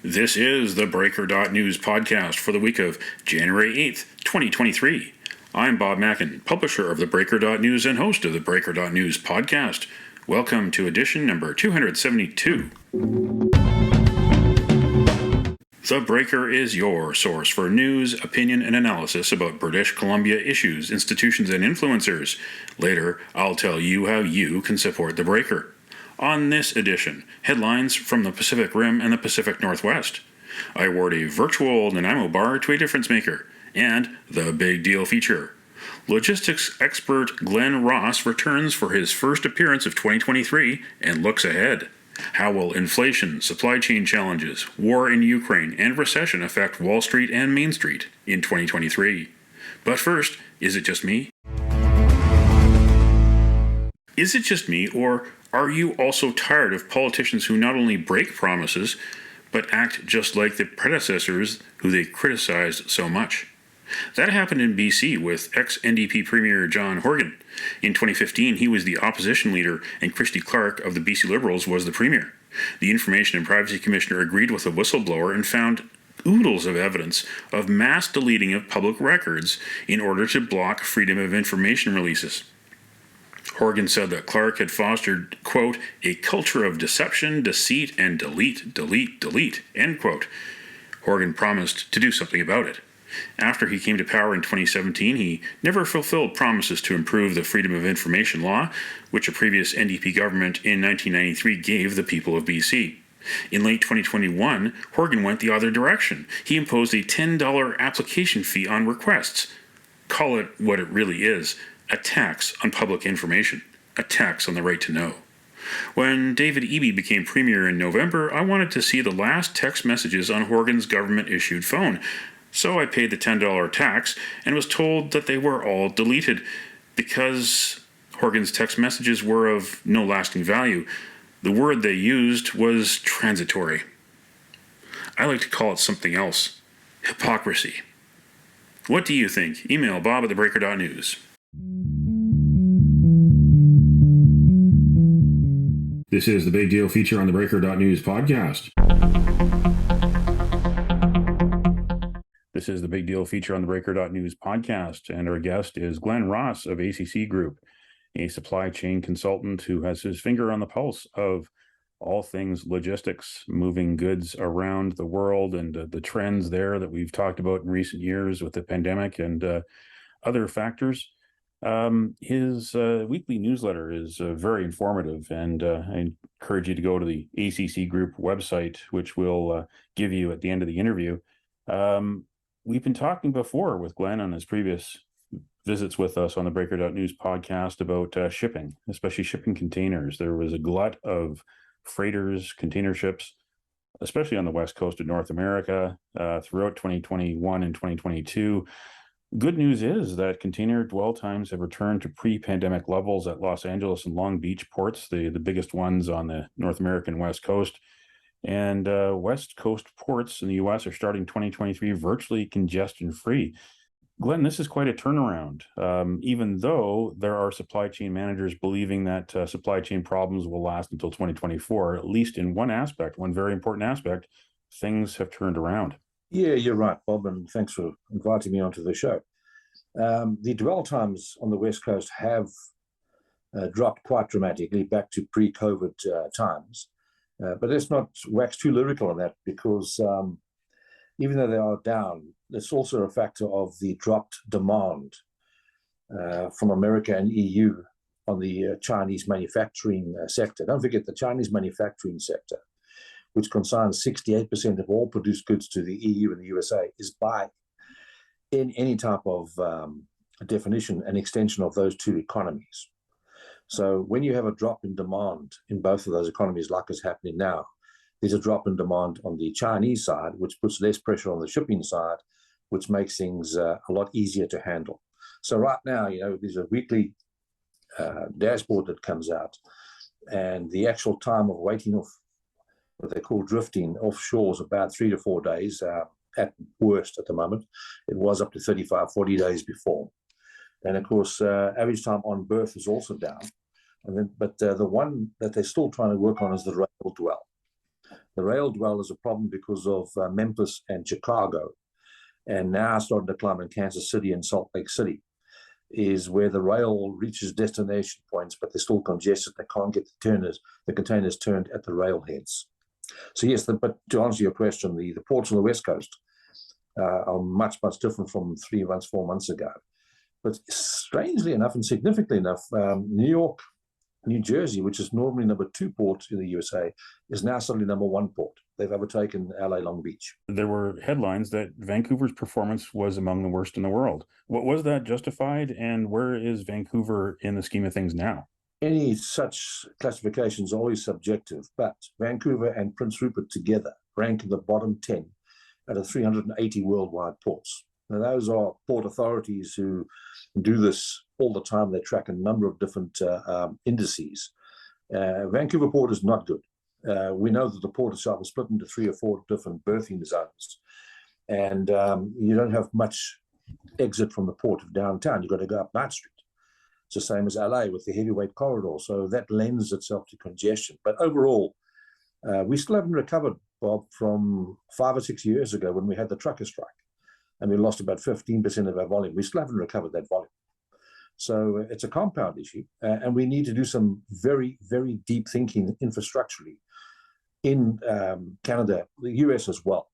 This is the Breaker.news podcast for the week of January 8th, 2023. I'm Bob Mackin, publisher of the Breaker.news and host of the Breaker.news podcast. Welcome to edition number 272. The Breaker is your source for news, opinion, and analysis about British Columbia issues, institutions, and influencers. Later, I'll tell you how you can support the Breaker. On this edition, headlines from the Pacific Rim and the Pacific Northwest. I award a virtual Nanaimo bar to a difference maker. And the big deal feature. Logistics expert Glenn Ross returns for his first appearance of 2023 and looks ahead. How will inflation, supply chain challenges, war in Ukraine, and recession affect Wall Street and Main Street in 2023? But first, is it just me? Is it just me, or are you also tired of politicians who not only break promises, but act just like the predecessors who they criticized so much? That happened in BC with ex-NDP Premier John Horgan. In 2015, he was the opposition leader, and Christy Clark of the BC Liberals was the Premier. The Information and Privacy Commissioner agreed with a whistleblower and found oodles of evidence of mass deleting of public records in order to block freedom of information releases. Horgan said that Clark had fostered, quote, a culture of deception, deceit, and delete, end quote. Horgan promised to do something about it. After he came to power in 2017, he never fulfilled promises to improve the Freedom of Information law, which a previous NDP government in 1993 gave the people of BC. In late 2021, Horgan went the other direction. He imposed a $10 application fee on requests. Call it what it really is. A tax on public information, a tax on the right to know. When David Eby became Premier in November, I wanted to see the last text messages on Horgan's government-issued phone, so I paid the $10 tax and was told that they were all deleted because Horgan's text messages were of no lasting value. The word they used was transitory. I like to call it something else: hypocrisy. What do you think? Email Bob at theBreaker.news. This is the Big Deal feature on the Breaker.news podcast. This is the Big Deal feature on the Breaker.news podcast, and our guest is Glenn Ross of ACC Group, a supply chain consultant who has his finger on the pulse of all things logistics, moving goods around the world, and the trends there that we've talked about in recent years with the pandemic and other factors. His weekly newsletter is very informative, and I encourage you to go to the ACC Group website, which we'll give you at the end of the interview. We've been talking before with Glenn on his previous visits with us on the Breaker.news podcast about shipping, especially shipping containers. There was a glut of freighters, container ships, especially on the west coast of North America throughout 2021 and 2022. Good news is that container dwell times have returned to pre-pandemic levels at Los Angeles and Long Beach ports, the biggest ones on the North American West Coast. And West Coast ports in the U.S. are starting 2023 virtually congestion-free. Glenn, this is quite a turnaround, even though there are supply chain managers believing that supply chain problems will last until 2024, at least in one aspect, one very important aspect, things have turned around. Yeah, you're right, Bob, and thanks for inviting me onto the show. The dwell times on the West Coast have dropped quite dramatically back to pre-COVID times. But let's not wax too lyrical on that, because even though they are down, it's also a factor of the dropped demand from America and EU on the Chinese manufacturing sector. Don't forget, the Chinese manufacturing sector, which concerns 68% of all produced goods to the EU and the USA, is by in any type of definition an extension of those two economies. So when you have a drop in demand in both of those economies, like is happening now, there's a drop in demand on the Chinese side, which puts less pressure on the shipping side, which makes things a lot easier to handle. So right now, there's a weekly dashboard that comes out, and the actual time of waiting off what they call drifting offshore is about 3 to 4 days at worst at the moment. It was up to 35, 40 days before. And of course, average time on berth is also down. But the one that they're still trying to work on is the rail dwell. The rail dwell is a problem because of Memphis and Chicago, and now starting to climb in Kansas City and Salt Lake City, is where the rail reaches destination points, but they're still congested. They can't get the containers turned at the rail heads. So yes, but to answer your question, the ports on the West Coast are much, much different from 3 months, 4 months ago. But strangely enough and significantly enough, New York, New Jersey, which is normally number 2 port in the USA, is now suddenly number 1 port. They've overtaken LA Long Beach. There were headlines that Vancouver's performance was among the worst in the world. What was that justified, and where is Vancouver in the scheme of things now? Any such classification is always subjective, but Vancouver and Prince Rupert together rank in the bottom 10 out of 380 worldwide ports. Now, those are port authorities who do this all the time. They track a number of different indices. Vancouver Port is not good. We know that the port itself is split into 3 or 4 different berthing zones, and you don't have much exit from the port of downtown. You've got to go up Knight Street. It's the same as LA with the heavyweight corridor, so that lends itself to congestion. But overall, we still haven't recovered, Bob, from 5 or 6 years ago when we had the trucker strike, and we lost about 15% of our volume. We still haven't recovered that volume. So it's a compound issue, and we need to do some very, very deep thinking infrastructurally in Canada, the US as well.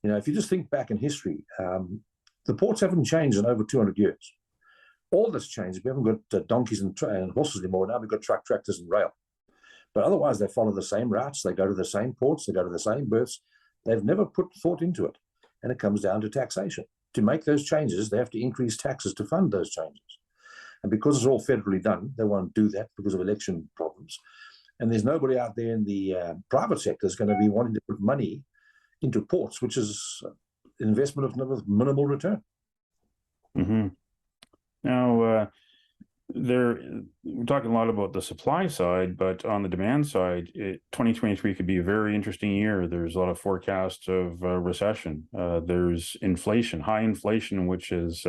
You know, if you just think back in history, the ports haven't changed in over 200 years. All that's changed. We haven't got donkeys and horses anymore. Now we've got truck, tractors, and rail. But otherwise, they follow the same routes. They go to the same ports. They go to the same berths. They've never put thought into it. And it comes down to taxation. To make those changes, they have to increase taxes to fund those changes. And because it's all federally done, they won't do that because of election problems. And there's nobody out there in the private sector that's going to be wanting to put money into ports, which is an investment of minimal return. Mm-hmm. Now, we're talking a lot about the supply side, but on the demand side, 2023 could be a very interesting year. There's a lot of forecasts of recession. There's inflation, high inflation, which is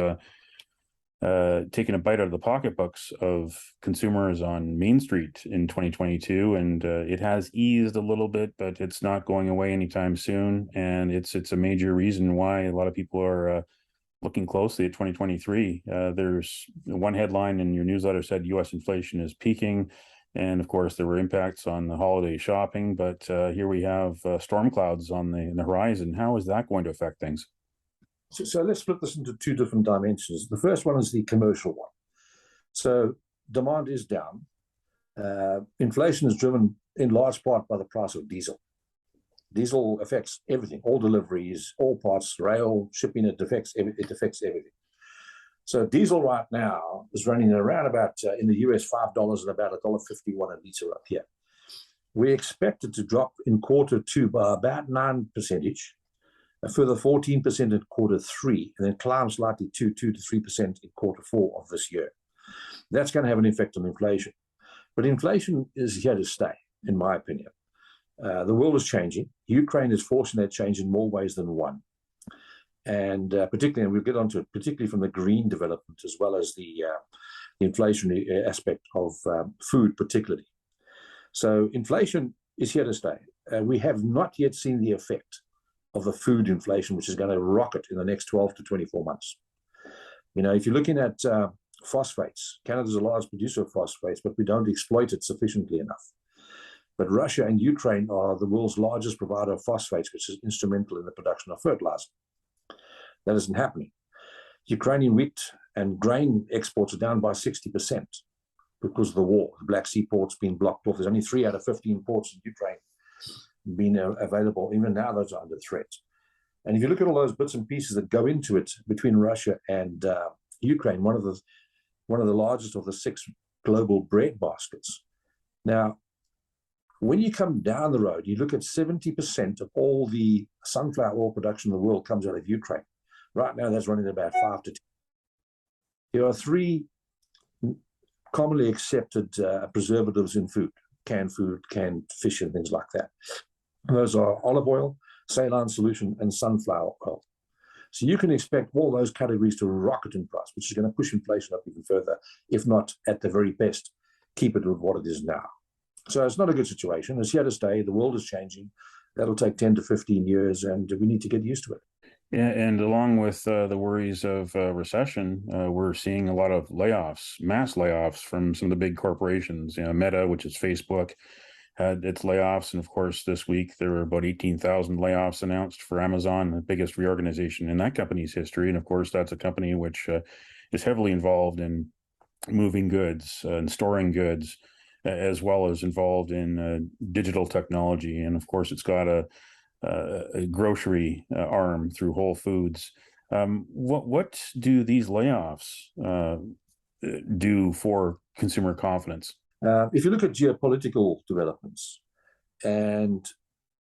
taking a bite out of the pocketbooks of consumers on Main Street in 2022, and it has eased a little bit, but it's not going away anytime soon. And it's a major reason why a lot of people are looking closely at 2023. There's one headline in your newsletter said U.S. inflation is peaking, and of course there were impacts on the holiday shopping. But here we have storm clouds on the horizon. How is that going to affect things? So let's split this into 2 different dimensions. The first one is the commercial one. So demand is down. Inflation is driven in large part by the price of diesel. Diesel affects everything, all deliveries, all parts, rail, shipping, it affects everything. So diesel right now is running around about, in the US, $5 and about $1.51 a litre up here. We expect it to drop in Q2 by about 9%, a further 14% in Q3, and then climb slightly to 2 to 3% in Q4 of this year. That's going to have an effect on inflation. But inflation is here to stay, in my opinion. The world is changing. Ukraine is forcing that change in more ways than one. And particularly, and we'll get onto it, particularly from the green development as well as the inflationary aspect of food particularly. So inflation is here to stay. We have not yet seen the effect of the food inflation, which is going to rocket in the next 12 to 24 months. You know, if you're looking at phosphates, Canada's a large producer of phosphates, but we don't exploit it sufficiently enough. But Russia and Ukraine are the world's largest provider of phosphates, which is instrumental in the production of fertilizer. That isn't happening. Ukrainian wheat and grain exports are down by 60% because of the war. The Black Sea ports being blocked off. There's only 3 out of 15 ports in Ukraine being available. Even now, those are under threat. And if you look at all those bits and pieces that go into it between Russia and Ukraine, one of the largest of the 6 global bread baskets. Now, when you come down the road, you look at 70% of all the sunflower oil production in the world comes out of Ukraine. Right now, that's running about 5 to 10. There are 3 commonly accepted preservatives in food, canned fish, and things like that. And those are olive oil, saline solution, and sunflower oil. So you can expect all those categories to rocket in price, which is going to push inflation up even further, if not, at the very best, keep it with what it is now. So it's not a good situation. It's here to stay. The world is changing. That'll take 10 to 15 years, and we need to get used to it. And along with the worries of recession, we're seeing a lot of layoffs, mass layoffs from some of the big corporations. Meta, which is Facebook, had its layoffs. And of course, this week, there were about 18,000 layoffs announced for Amazon, the biggest reorganization in that company's history. And of course, that's a company which is heavily involved in moving goods and storing goods, as well as involved in digital technology. And of course, it's got a grocery arm through Whole Foods. What do these layoffs do for consumer confidence? If you look at geopolitical developments, and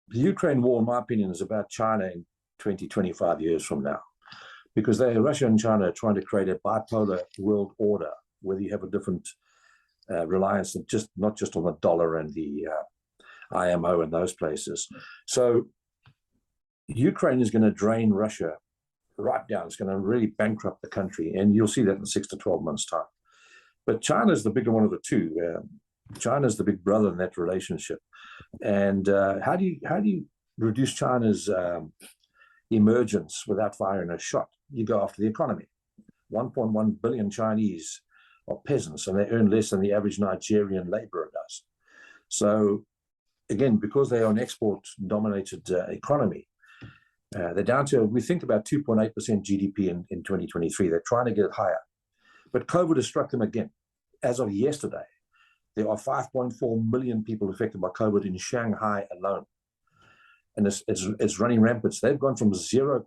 the Ukraine war, in my opinion, is about China in 20, 25 years from now, because Russia and China are trying to create a bipolar world order, where you have a different reliance, not just on the dollar and the IMO and those places. So Ukraine is going to drain Russia right down. It's going to really bankrupt the country, and you'll see that in 6 to 12 months' time. But China is the bigger one of the two. China is the big brother in that relationship. And how do you reduce China's emergence without firing a shot? You go after the economy. 1.1 billion Chinese are peasants, and they earn less than the average Nigerian laborer does. So again, because they are an export-dominated economy, they're down to, we think, about 2.8% GDP in 2023. They're trying to get it higher. But COVID has struck them again. As of yesterday, there are 5.4 million people affected by COVID in Shanghai alone. And it's running rampant. So they've gone from zero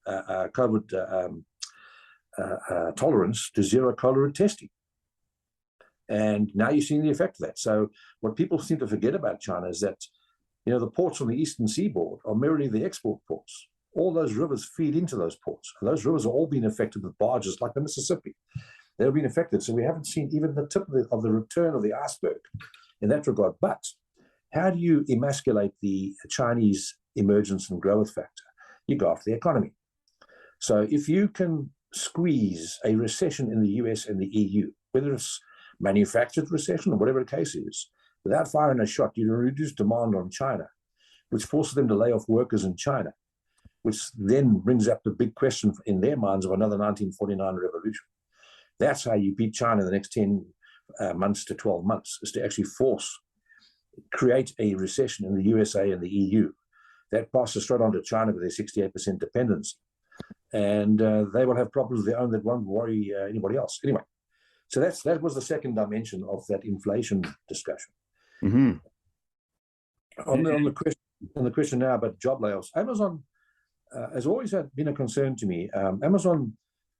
COVID tolerance to zero cholera testing. And now you're seeing the effect of that. So what people seem to forget about China is that, the ports on the eastern seaboard are merely the export ports. All those rivers feed into those ports. And those rivers are all being affected with barges like the Mississippi. They've been affected. So we haven't seen even the tip of the return of the iceberg in that regard. But how do you emasculate the Chinese emergence and growth factor? You go after the economy. So if you can squeeze a recession in the US and the EU, whether it's manufactured recession or whatever the case is, without firing a shot, you reduce demand on China, which forces them to lay off workers in China, which then brings up the big question in their minds of another 1949 revolution. That's how you beat China in the next 10 months to 12 months, is to actually create a recession in the USA and the EU. That passes straight on to China with their 68% dependency. And they will have problems of their own that won't worry anybody else. Anyway, so that was the second dimension of that inflation discussion. Mm-hmm. On the question now about job layoffs, Amazon has always been a concern to me. Amazon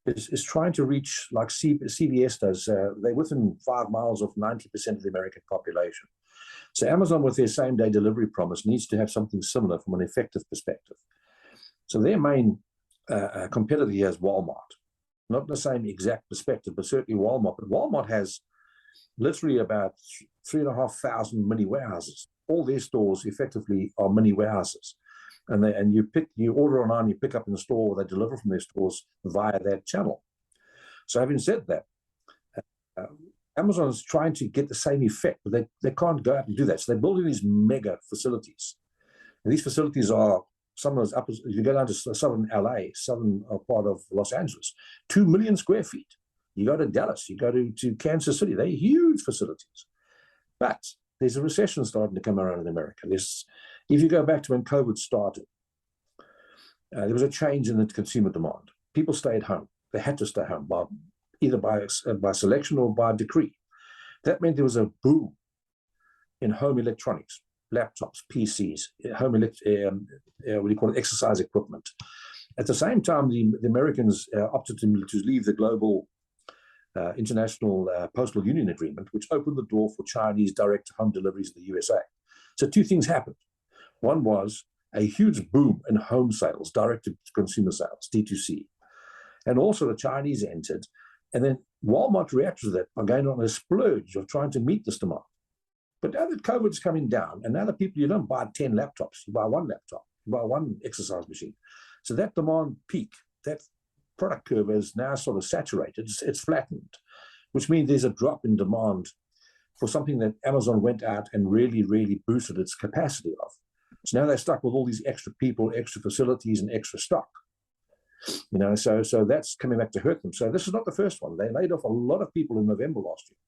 is trying to reach, like CVS does. They're within 5 miles of 90% of the American population. So Amazon, with their same-day delivery promise, needs to have something similar from an effective perspective. So their main competitor here is Walmart. Not the same exact perspective, but certainly Walmart. But Walmart has literally about 3,500 mini warehouses. All their stores effectively are mini warehouses. And you order online, you pick up in the store, or they deliver from their stores via that channel. So having said that, Amazon is trying to get the same effect, but they can't go out and do that. So they're building these mega facilities. And these facilities are some of those if you go down to southern LA, southern part of Los Angeles, 2 million square feet. You go to Dallas, you go to Kansas City, they're huge facilities. But there's a recession starting to come around in America. If you go back to when COVID started, there was a change in the consumer demand. People stayed home. They had to stay home, either by selection or by decree. That meant there was a boom in home electronics, laptops, PCs, exercise equipment. At the same time, the Americans opted to leave the global International Postal Union Agreement, which opened the door for Chinese direct home deliveries in the USA. So two things happened. One was a huge boom in home sales, direct-to-consumer sales, D2C. And also the Chinese entered, and then Walmart reacted to that by going on a splurge of trying to meet this demand. But now that COVID's coming down, and now that you don't buy 10 laptops, you buy one laptop, you buy one exercise machine. So that demand peak, that product curve is now sort of saturated, it's flattened, which means there's a drop in demand for something that Amazon went out and really, really boosted its capacity of. So now they're stuck with all these extra people, extra facilities, and extra stock. So that's coming back to hurt them. So this is not the first one. They laid off a lot of people in November last year.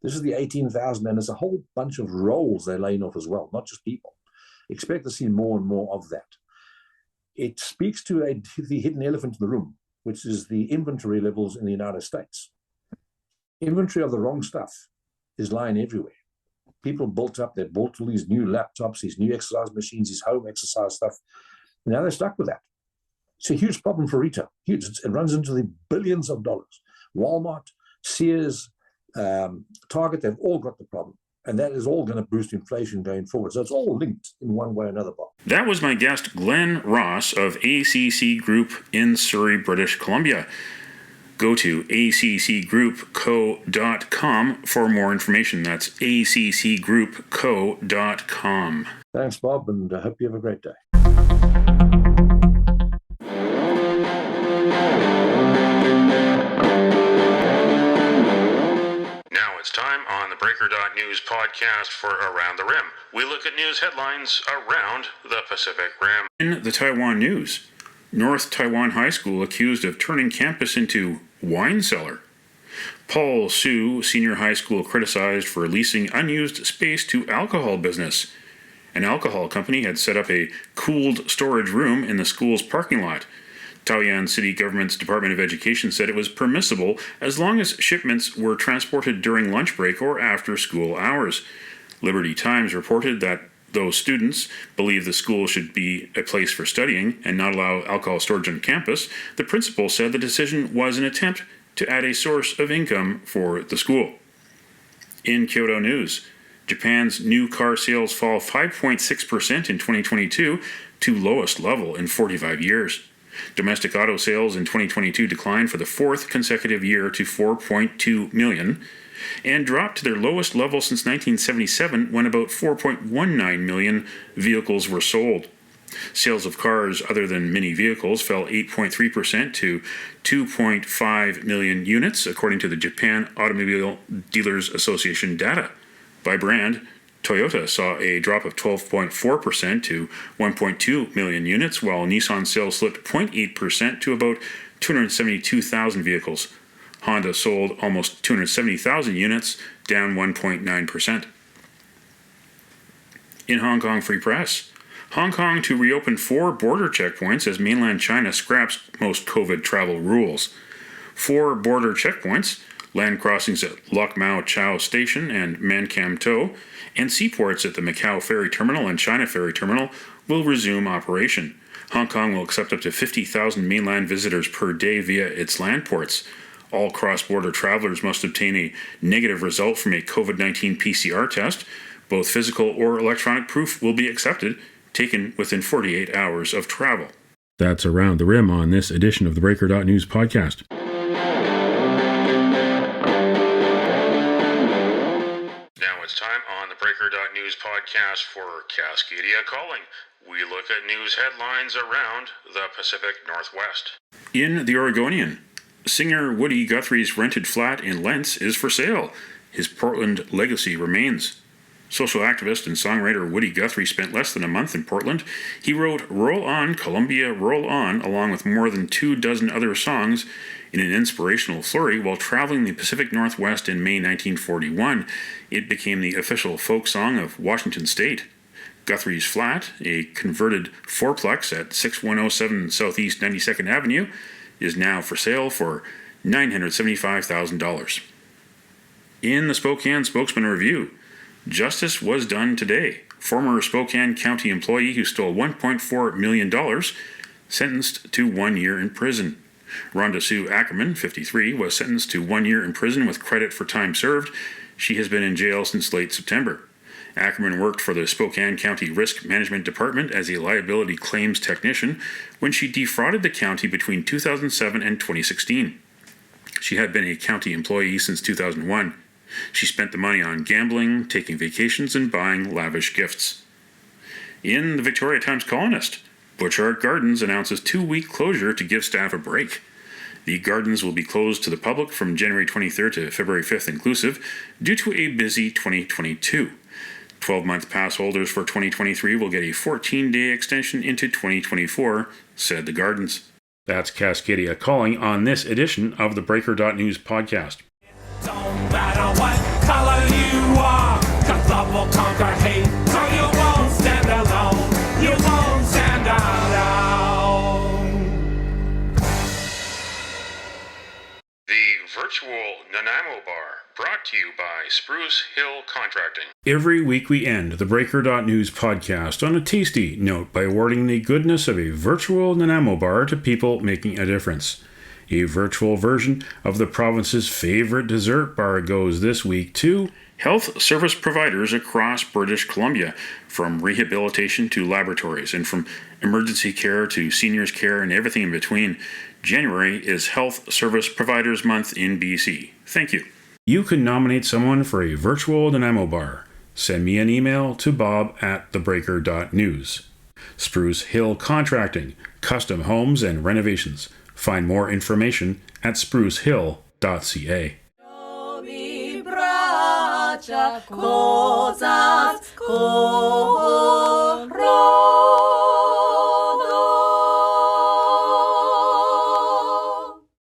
This is the 18,000, and there's a whole bunch of roles they're laying off as well, not just people. Expect to see more and more of that. It speaks to the hidden elephant in the room, which is the inventory levels in the United States. Inventory of the wrong stuff is lying everywhere. People they bought all these new laptops, these new exercise machines, these home exercise stuff. Now they're stuck with that. It's a huge problem for retail. Huge. It runs into the billions of dollars. Walmart, Sears, Target, they've all got the problem. And that is all going to boost inflation going forward. So it's all linked in one way or another, Bob. That was my guest, Glenn Ross of ACC Group in Surrey, British Columbia. Go to accgroup.co.com for more information. That's accgroup.co.com. Thanks, Bob, and I hope you have a great day. Now it's time on the theBreaker.news podcast for Around the Rim. We look at news headlines around the Pacific Rim. In the Taiwan news, North Taiwan High School accused of turning campus into wine cellar. Paul Sue Senior High School criticized for leasing unused space to alcohol business. An alcohol company had set up a cooled storage room in the school's parking lot. Taoyuan City Government's Department of Education said it was permissible as long as shipments were transported during lunch break or after school hours. Liberty Times reported that though students believe the school should be a place for studying and not allow alcohol storage on campus, the principal said the decision was an attempt to add a source of income for the school. In Kyoto news, Japan's new car sales fall 5.6% in 2022 to lowest level in 45 years. Domestic auto sales in 2022 declined for the fourth consecutive year to 4.2 million and dropped to their lowest level since 1977 when about 4.19 million vehicles were sold. Sales of cars other than mini vehicles fell 8.3% to 2.5 million units, according to the Japan Automobile Dealers Association data. By brand, Toyota saw a drop of 12.4% to 1.2 million units, while Nissan sales slipped 0.8% to about 272,000 vehicles. Honda sold almost 270,000 units, down 1.9%. In Hong Kong Free Press, Hong Kong to reopen 4 border checkpoints as mainland China scraps most COVID travel rules. 4 border checkpoints, land crossings at Lok Mau Chau Station and Man Kam To, and seaports at the Macau Ferry Terminal and China Ferry Terminal will resume operation. Hong Kong will accept up to 50,000 mainland visitors per day via its land ports. All cross-border travelers must obtain a negative result from a COVID-19 PCR test. Both physical or electronic proof will be accepted, taken within 48 hours of travel. That's Around the Rim on this edition of the theBreaker.news podcast. Now it's time on the theBreaker.news podcast for Cascadia Calling. We look at news headlines around the Pacific Northwest. In the Oregonian, singer Woody Guthrie's rented flat in Lentz is for sale. His Portland legacy remains. Social activist and songwriter Woody Guthrie spent less than a month in Portland. He wrote Roll On, Columbia, Roll On, along with more than 24 other songs in an inspirational flurry while traveling the Pacific Northwest in May 1941. It became the official folk song of Washington State. Guthrie's Flat, a converted fourplex at 6107 Southeast 92nd Avenue, is now for sale for $975,000. In the Spokane Spokesman Review, justice was done today. Former Spokane County employee who stole $1.4 million sentenced to 1 year in prison. Rhonda Sue Ackerman, 53, was sentenced to 1 year in prison with credit for time served. She has been in jail since late September. Ackerman worked for the Spokane County Risk Management Department as a liability claims technician when she defrauded the county between 2007 and 2016. She had been a county employee since 2001. She spent the money on gambling, taking vacations, and buying lavish gifts. In the Victoria Times Colonist, Butchart Gardens announces 2-week closure to give staff a break. The gardens will be closed to the public from January 23rd to February 5th inclusive due to a busy 2022. 12-month pass holders for 2023 will get a 14-day extension into 2024, said the Gardens. That's Cascadia calling on this edition of the Breaker.news podcast. Don't matter what color you are, 'cause love will conquer hate, so you won't stand alone, you won't stand alone. The virtual Nanaimo Bar, brought to you by Spruce Hill Contracting. Every week we end the Breaker.news podcast on a tasty note by awarding the goodness of a virtual Nanaimo Bar to people making a difference. A virtual version of the province's favorite dessert bar goes this week to health service providers across British Columbia, from rehabilitation to laboratories, and from emergency care to seniors care and everything in between. January is Health Service Providers Month in BC. Thank you. You can nominate someone for a virtual Nanaimo Bar. Send me an email to bob@theBreaker.news. Spruce Hill Contracting, custom homes and renovations. Find more information at sprucehill.ca.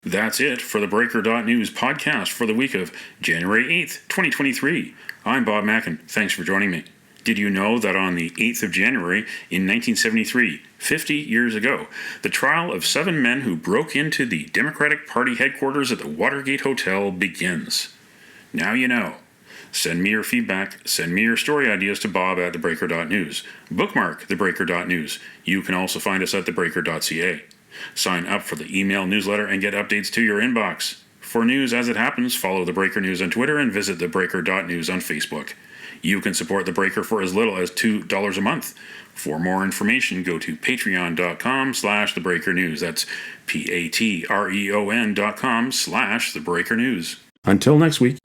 That's it for the Breaker.news podcast for the week of January 8th, 2023. I'm Bob Mackin. Thanks for joining me. Did you know that on the 8th of January in 1973, 50 years ago, the trial of 7 men who broke into the Democratic Party headquarters at the Watergate Hotel begins? Now you know. Send me your feedback, send me your story ideas to bob@theBreaker.news. Bookmark theBreaker.news. You can also find us at theBreaker.ca. Sign up for the email newsletter and get updates to your inbox. For news as it happens, follow The Breaker News on Twitter and visit theBreaker.news on Facebook. You can support The Breaker for as little as $2 a month. For more information, go to patreon.com/thebreakernews. That's patreon.com/thebreakernews. Until next week.